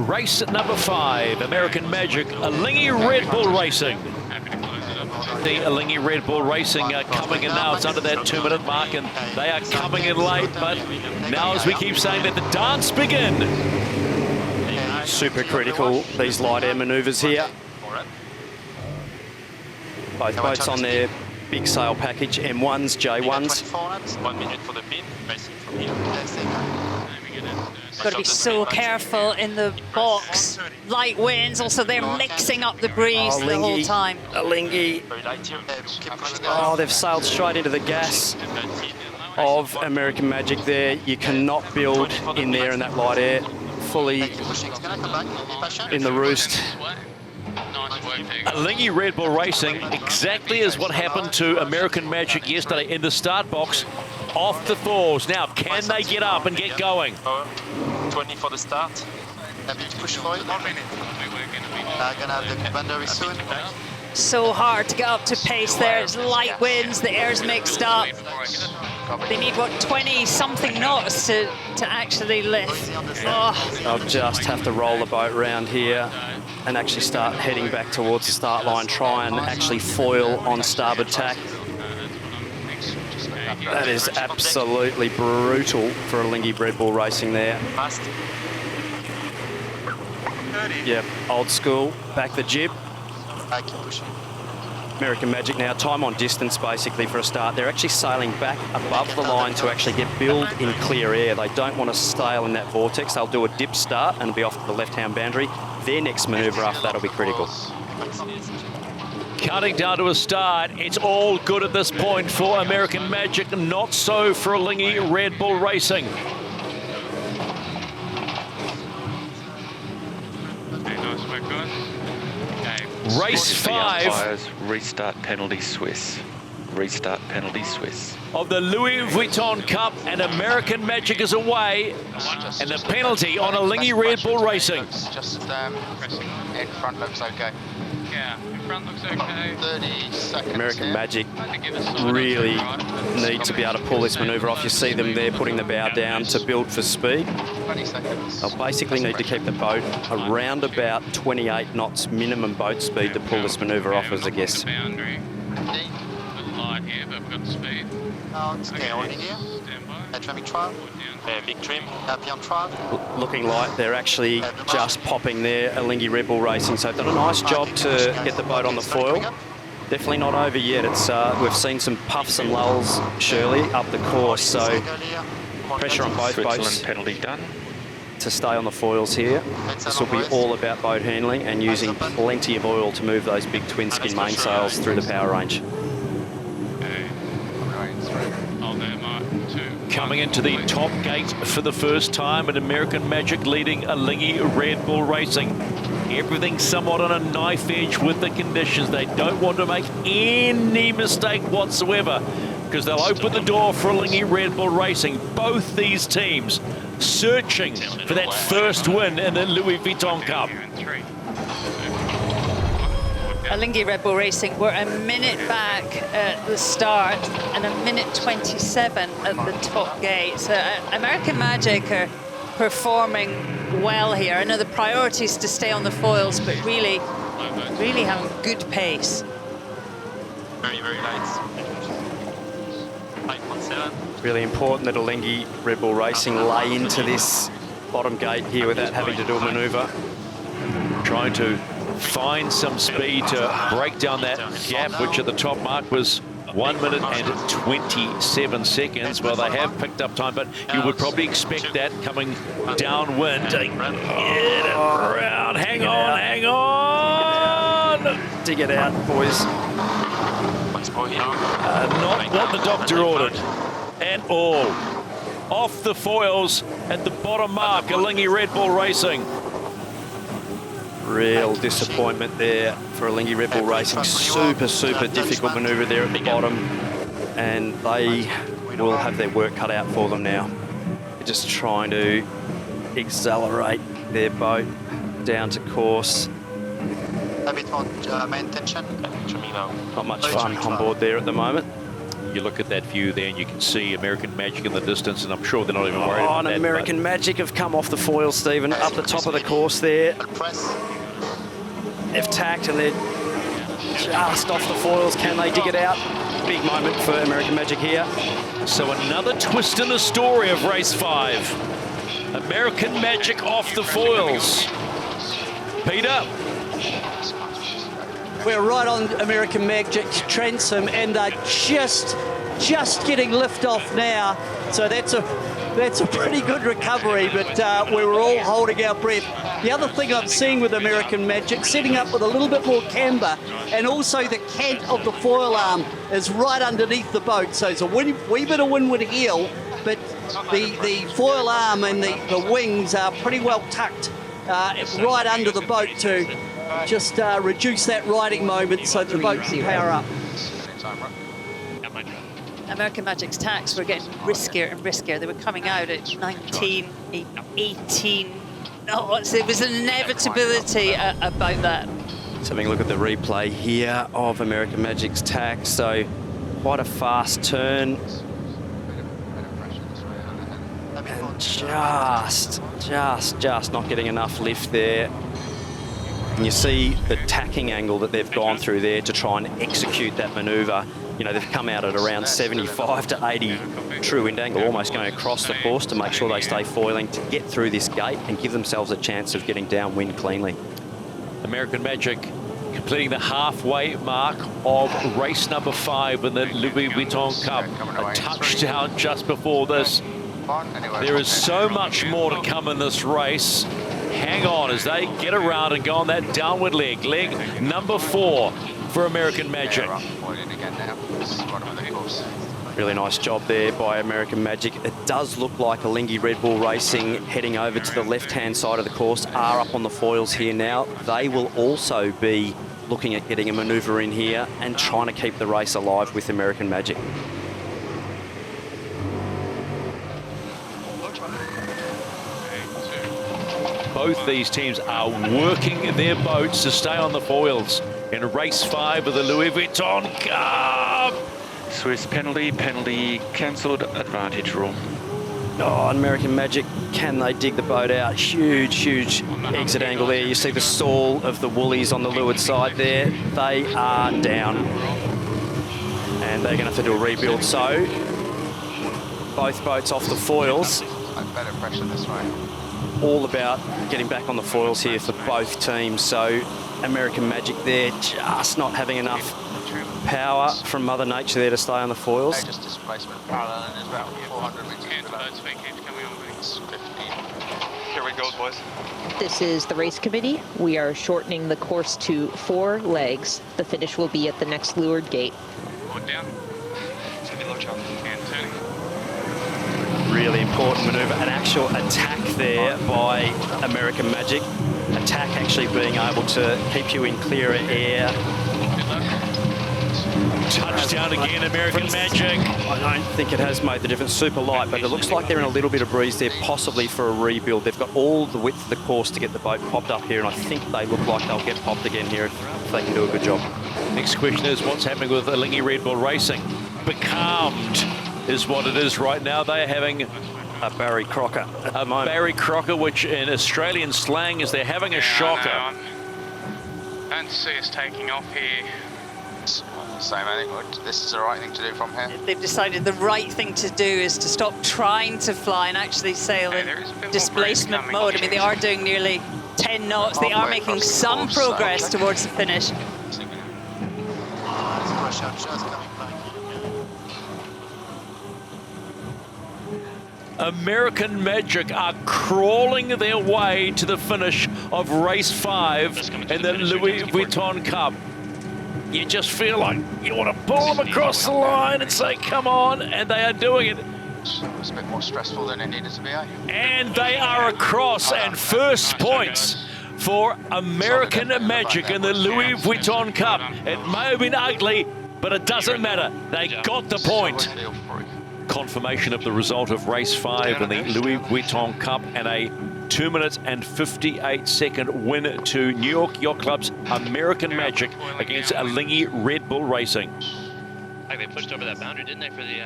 Race number 5, American Magic, Alinghi Red Bull Racing. The Alinghi Red Bull Racing coming in now. It's under that 2-minute mark, and they are coming in late. But now, as we keep saying, let the dance begin. Super critical, these light air manoeuvres here. Both boats on their big sail package, M1s, J1s. 1 minute for the pin, racing from here. Got to be so careful in the box. Light winds, also they're mixing up the breeze the whole time. Alinghi. Oh, they've sailed straight into the gas of American Magic there. You cannot build in there in that light air. Fully in the roost. Alinghi Red Bull Racing, exactly as what happened to American Magic yesterday in the start box, off the fours. Now, can they get up and get going? 20 for the start. A bit push forward. Gonna have the boundary soon. So hard to get up to pace there. It's light winds, the air's mixed up. They need, what, 20-something knots to actually lift. Oh. They'll just have to roll the boat around here and actually start heading back towards the start line, try and actually foil on starboard tack. That is absolutely brutal for Alinghi Red Bull Racing there. Yep, old school, back the jib. American Magic now, time on distance basically for a start. They're actually sailing back above the line to actually get build in clear air. They don't want to sail in that vortex. They'll do a dip start and be off to the left-hand boundary. Their next manoeuvre after that will be critical. Cutting down to a start. It's all good at this point for American Magic, not so for Alinghi Red Bull Racing. Race 5. Restart penalty Swiss. Restart penalty Swiss. Of the Louis Vuitton Cup, and American Magic is away, and the penalty on Alinghi Red Bull Racing. Just in front looks okay. Yeah, in front looks okay. 30 seconds. American Magic really need to be able to pull this manoeuvre off. You see them there putting the bow down to build for speed. 20 seconds. They'll basically need to keep the boat around about 28 knots minimum boat speed to pull this manoeuvre off as a guess. Boundary. Light here, but we've got speed. Okay, already here. Traffic trial. Big trim. Beyond trial. Looking like they're actually just popping there, Alinghi Red Bull Racing. So they've done a nice job to get the boat on the foil. Definitely not over yet. It's we've seen some puffs and lulls, Shirley, up the course. So pressure on both boats Penalty done. to stay on the foils here. This will be all about boat handling and using plenty of oil to move those big twin skin mainsails through the power range. Coming into the top gate for the first time, and American Magic leading Alinghi Red Bull Racing. Everything somewhat on a knife edge with the conditions. They don't want to make any mistake whatsoever, because they'll open the door for Alinghi Red Bull Racing. Both these teams searching for that first win in the Louis Vuitton Cup. Alinghi Red Bull Racing were a minute back at the start and a minute 27 at the top gate. So American Magic are performing well here. I know the priority is to stay on the foils, but really having good pace. Very, very light. 5.7. Really important that Alinghi Red Bull Racing lay into this bottom gate here without having to do a manoeuvre. Trying to find some speed to break down that gap, which at the top mark was 1 minute and 27 seconds. Well, they have picked up time, but you would probably expect that coming downwind. Get it around. Hang on. Dig it out, boys. Not what the doctor ordered at all. Off the foils at the bottom mark, Alinghi Red Bull Racing. Real disappointment there for Alinghi Red Bull Racing. Super difficult manoeuvre there at the bottom, and they will have their work cut out for them now. They're just trying to accelerate their boat down to course. A bit more main tension. Not much fun on board there at the moment. You look at that view there and you can see American Magic in the distance, and I'm sure they're not even worried about and that. American Magic have come off the foil, Stephen, up the top of the course there. Press. They've tacked and they're just off the foils. Can they dig it out? Big moment for American Magic here. So another twist in the story of race 5. American Magic off the foils. Peter. We're right on American Magic's transom, and they're just getting lift off now. So that's a pretty good recovery, but we were all holding our breath. The other thing I'm seeing with American Magic, setting up with a little bit more camber, and also the cant of the foil arm is right underneath the boat. So it's a wee bit of windward heel, but the foil arm and the wings are pretty well tucked right under the boat to just reduce that riding moment so the boat can power up. American Magic's tacks were getting riskier and riskier. They were coming out at 19, 18 knots. There was an inevitability about that. Let's having a look at the replay here of American Magic's tack. So quite a fast turn. And just not getting enough lift there. And you see the tacking angle that they've gone through there to try and execute that manoeuvre. You know, they've come out at around 75 to 80 true wind angle, almost going across the course to make sure they stay foiling to get through this gate and give themselves a chance of getting downwind cleanly. American Magic completing the halfway mark of race number 5 in the Louis Vuitton Cup. A touchdown just before this. There is so much more to come in this race. Hang on as they get around and go on that downward leg. Leg number 4 for American Magic. Really nice job there by American Magic. It does look like Alinghi Red Bull Racing heading over to the left-hand side of the course are up on the foils here now. They will also be looking at getting a manoeuvre in here and trying to keep the race alive with American Magic. Both these teams are working their boats to stay on the foils in race 5 of the Louis Vuitton Cup. Swiss penalty cancelled, advantage rule. Oh, American Magic, can they dig the boat out? Huge exit angle there. You see the stall of the Woolies on the leeward side there. They are down. And they're going to have to do a rebuild. So, both boats off the foils. Better pressure this way. All about getting back on the foils here for both teams. So American Magic there just not having enough power from Mother Nature there to stay on the foils. Just displacement parallel and is about 400 meters. Here we go, boys. This is the race committee. We are shortening the course to 4 legs. The finish will be at the next leeward gate. Going down. It's going to be low chop. And turning. Really important manoeuvre, an actual attack there by American Magic. Attack actually being able to keep you in clearer air. Touchdown again, American Magic. I don't think it has made the difference. Super light, but it looks like they're in a little bit of breeze there, possibly for a rebuild. They've got all the width of the course to get the boat popped up here, and I think they look like they'll get popped again here if they can do a good job. Next question is, what's happening with Alinghi Red Bull Racing? Becalmed is what it is right now. They're having A Barry Crocker at the moment. Barry Crocker, which in Australian slang is they're having a shocker. Don't see us taking off here. Same, I think this is the right thing to do from here. They've decided the right thing to do is to stop trying to fly and actually sail in displacement mode. I mean, they are doing nearly 10 knots. They are making some progress towards the finish. American Magic are crawling their way to the finish of race 5 in the Louis Vuitton Cup. You just feel like you want to pull them across the line and say, come on, and they are doing it. It's a bit more stressful than it needed to be, eh? And they are across, and first points for American Magic in the Louis Vuitton Cup. It may have been ugly, but it doesn't matter. They got the point. Confirmation of the result of race 5 in the Louis Vuitton Cup, and a 2 minutes and 58 second win to New York Yacht Club's American Magic against Alinghi Red Bull Racing. Like they pushed over that boundary, didn't they, for the